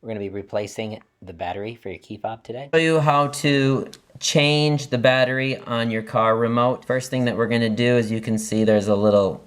We're going to be replacing the battery for your key fob today. Show you how to change the battery on your car remote. First thing that we're going to do is, you can see there's a little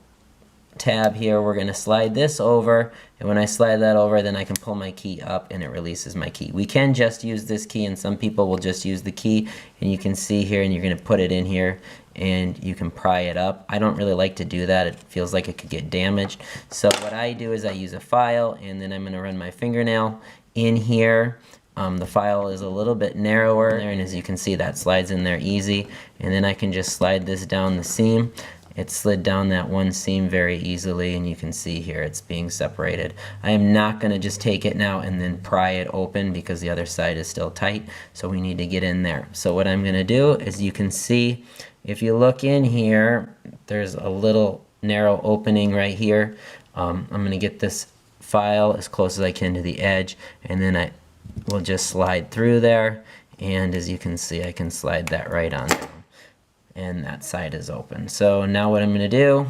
tab here. We're going to slide this over, and when I slide that over, then I can pull my key up and it releases my key. We can just use this key, and some people will just use the key, and you can see here, and you're going to put it in here and you can pry it up. I don't really like to do that. It feels like it could get damaged. So what I do is I use a file, and then I'm going to run my fingernail in here. The file is a little bit narrower there, and as you can see, that slides in there easy. And then I can just slide this down the seam. It slid down that one seam very easily, and you can see here it's being separated. I am not going to just take it now and then pry it open, because the other side is still tight, so we need to get in there. So what I'm going to do is, you can see, if you look in here, there's a little narrow opening right here. I'm going to get this file as close as I can to the edge, and then I will just slide through there, and as you can see, I can slide that right on there. And that side is open. So now what I'm going to do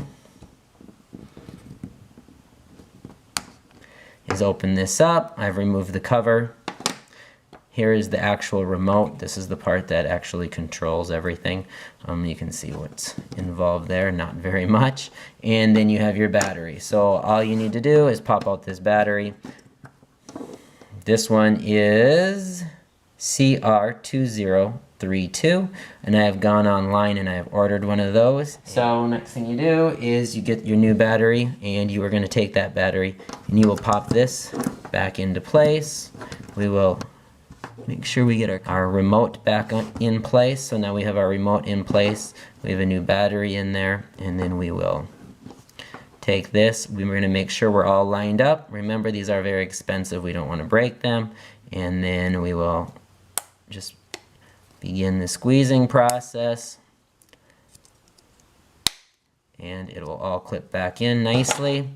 is open this up. I've removed the cover. Here is the actual remote. This is the part that actually controls everything. You can see what's involved there, not very much. And then you have your battery. So all you need to do is pop out this battery. This one is CR2032, and I have gone online and I have ordered one of those. So next thing you do is you get your new battery, and you are going to take that battery and you will pop this back into place. We will make sure we get our remote back in place. So now we have our remote in place, we have a new battery in there, and then we will take this. We're going to make sure we're all lined up. Remember, these are very expensive, we don't want to break them. And then we will just begin the squeezing process, and it will all clip back in nicely.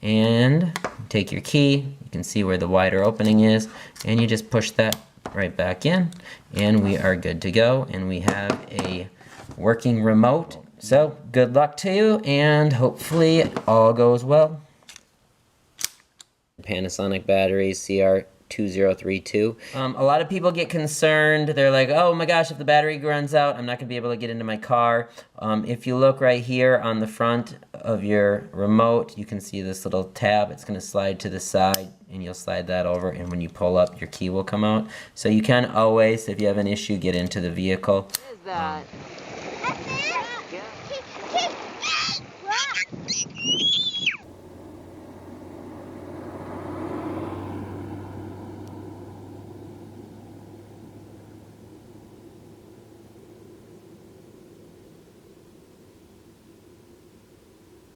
And take your key, you can see where the wider opening is, and you just push that right back in, and we are good to go, and we have a working remote. So good luck to you, and hopefully it all goes well. Panasonic batteries, CR2032. A lot of people get concerned. They're like, oh my gosh, if the battery runs out, I'm not going to be able to get into my car. If you look right here on the front of your remote, you can see this little tab. It's going to slide to the side, and you'll slide that over, and when you pull up, your key will come out. So you can always, if you have an issue, get into the vehicle. What is that?